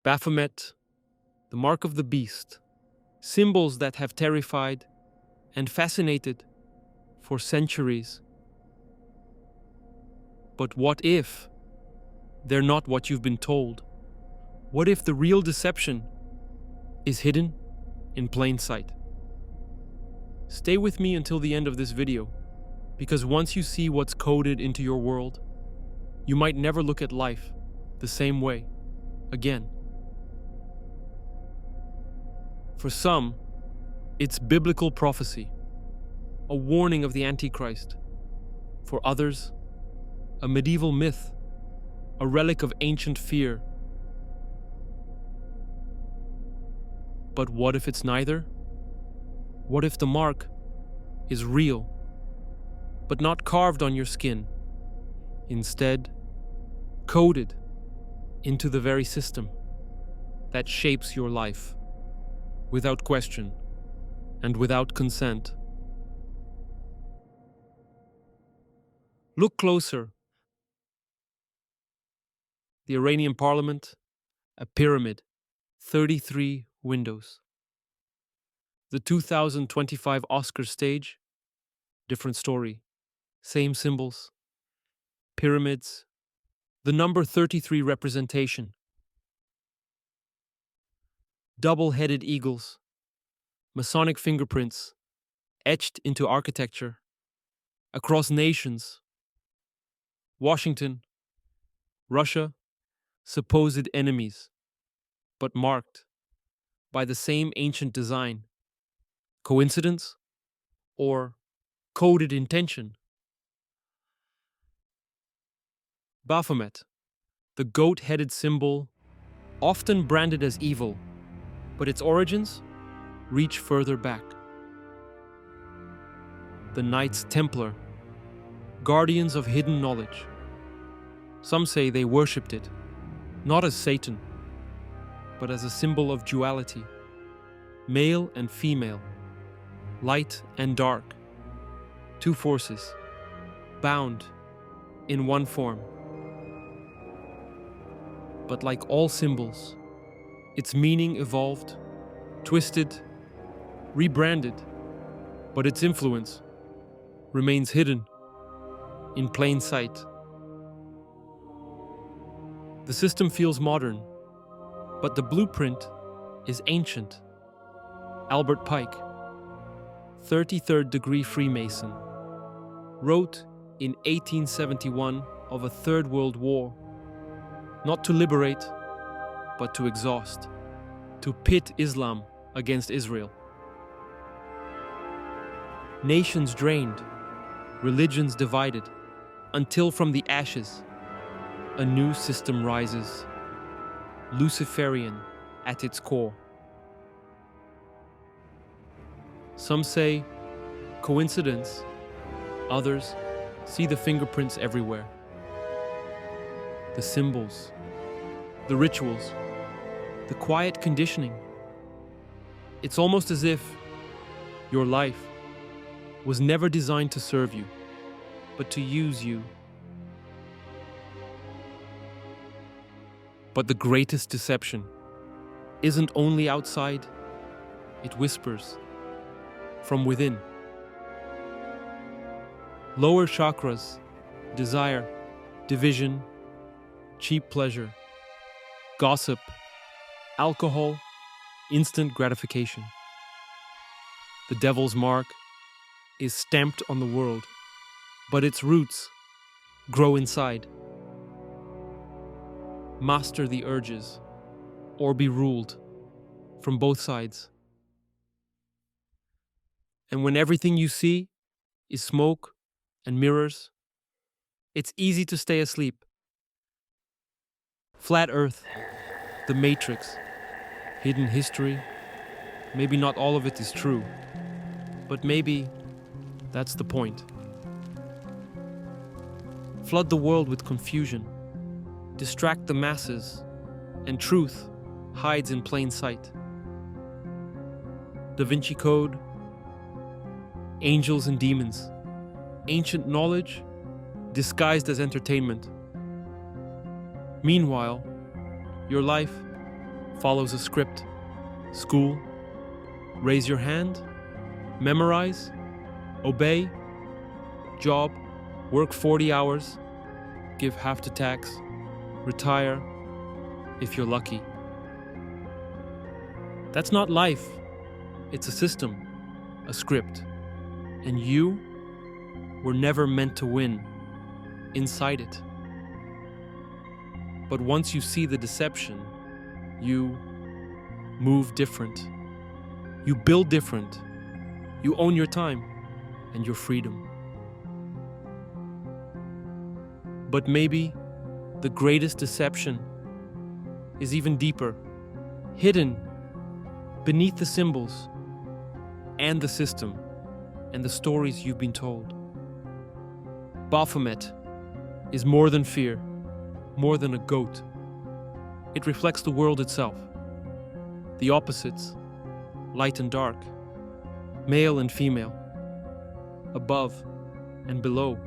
Baphomet, the mark of the beast, symbols that have terrified and fascinated for centuries. But what if they're not what you've been told? What if the real deception is hidden in plain sight? Stay with me until the end of this video, because once you see what's coded into your world, you might never look at life the same way again. For some, it's biblical prophecy, a warning of the Antichrist. For others, a medieval myth, a relic of ancient fear. But what if it's neither? What if the mark is real, but not carved on your skin, instead coded into the very system that shapes your life, without question and without consent? Look closer. The Iranian parliament, a pyramid, 33 windows. The 2025 Oscar stage, different story, same symbols, pyramids, the number 33 representation, double-headed eagles, Masonic fingerprints etched into architecture, across nations, Washington, Russia, supposed enemies, but marked by the same ancient design. Coincidence or coded intention? Baphomet, the goat-headed symbol, often branded as evil, but its origins reach further back. The Knights Templar, guardians of hidden knowledge. Some say they worshipped it, not as Satan, but as a symbol of duality, male and female, light and dark, two forces, bound in one form. But like all symbols, its meaning evolved, twisted, rebranded, but its influence remains hidden in plain sight. The system feels modern, but the blueprint is ancient. Albert Pike, 33rd degree Freemason, wrote in 1871 of a Third World War, not to liberate, but to exhaust, to pit Islam against Israel. Nations drained, religions divided, until from the ashes, a new system rises, Luciferian at its core. Some say coincidence, others see the fingerprints everywhere. The symbols, the rituals, the quiet conditioning. It's almost as if your life was never designed to serve you, but to use you. But the greatest deception isn't only outside, it whispers from within. Lower chakras, desire, division, cheap pleasure, gossip, alcohol, instant gratification. The devil's mark is stamped on the world, but its roots grow inside. Master the urges, or be ruled from both sides. And when everything you see is smoke and mirrors, it's easy to stay asleep. Flat Earth, the Matrix, hidden history, maybe not all of it is true, but maybe that's the point. Flood the world with confusion, distract the masses, and truth hides in plain sight. Da Vinci Code, angels and demons, ancient knowledge disguised as entertainment. Meanwhile, your life follows a script. School, raise your hand, memorize, obey, job, work 40 hours, give half the tax, retire, if you're lucky. That's not life. It's a system, a script. And you were never meant to win inside it. But once you see the deception, you move different. You build different. You own your time and your freedom. But maybe the greatest deception is even deeper, hidden beneath the symbols and the system and the stories you've been told. Baphomet is more than fear, more than a goat. It reflects the world itself, the opposites, light and dark, male and female, above and below,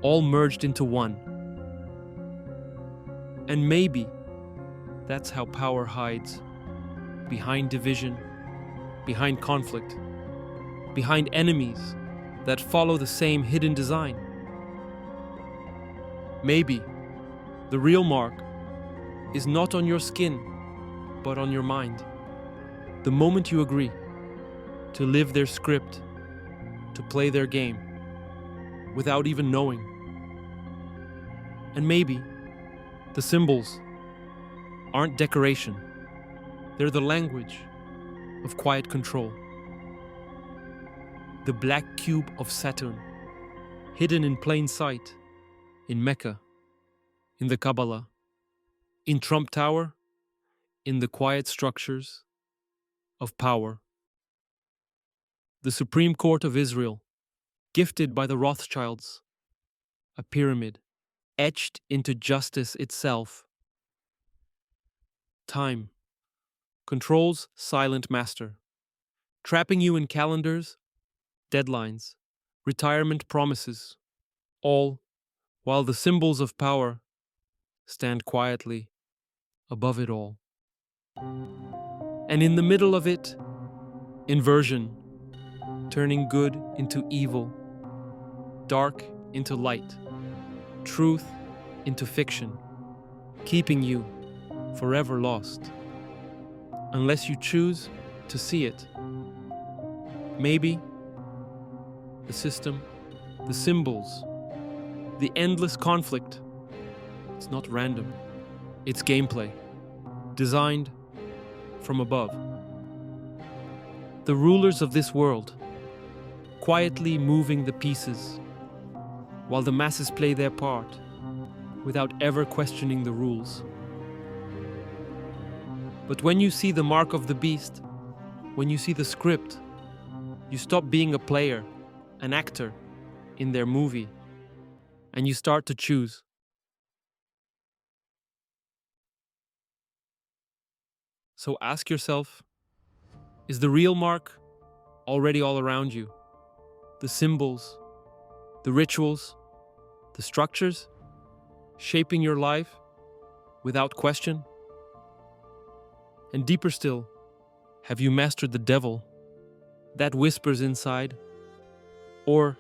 all merged into one. And maybe that's how power hides, behind division, behind conflict, behind enemies that follow the same hidden design. Maybe the real mark is not on your skin, but on your mind. The moment you agree to live their script, to play their game, without even knowing. And maybe the symbols aren't decoration. They're the language of quiet control. The black cube of Saturn, hidden in plain sight, in Mecca, in the Kabbalah, in Trump Tower, in the quiet structures of power. The Supreme Court of Israel, gifted by the Rothschilds, a pyramid, etched into justice itself. Time, control's silent master, trapping you in calendars, deadlines, retirement promises, all while the symbols of power stand quietly above it all. And in the middle of it, inversion, turning good into evil, dark into light, truth into fiction, keeping you forever lost, unless you choose to see it. Maybe the system, the symbols, the endless conflict, it's not random. It's gameplay, designed from above. The rulers of this world, quietly moving the pieces, while the masses play their part, without ever questioning the rules. But when you see the mark of the beast, when you see the script, you stop being a player, an actor in their movie, and you start to choose. So ask yourself, is the real mark already all around you? The symbols, the rituals, the structures, shaping your life without question? And deeper still, have you mastered the devil that whispers inside? Or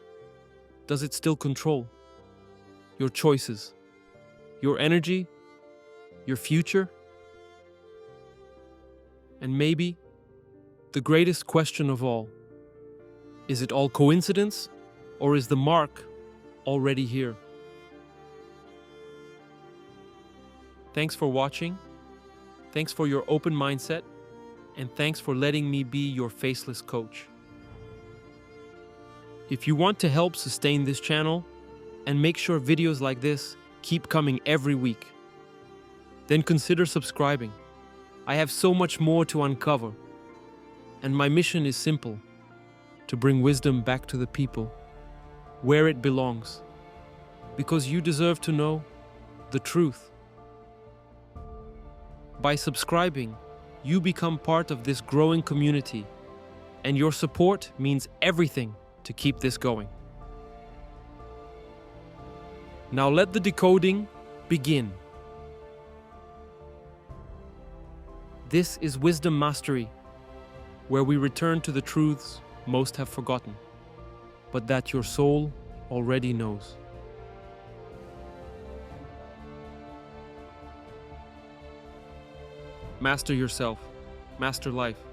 does it still control your choices, your energy, your future? And maybe the greatest question of all, is it all coincidence, or is the mark already here? Thanks for watching. Thanks for your open mindset. And thanks for letting me be your faceless coach. If you want to help sustain this channel and make sure videos like this keep coming every week, then consider subscribing. I have so much more to uncover, and my mission is simple: to bring wisdom back to the people, where it belongs, because you deserve to know the truth. By subscribing, you become part of this growing community, and your support means everything to keep this going. Now let the decoding begin. This is Wisdom Mastery, where we return to the truths most have forgotten, but that your soul already knows. Master yourself, master life.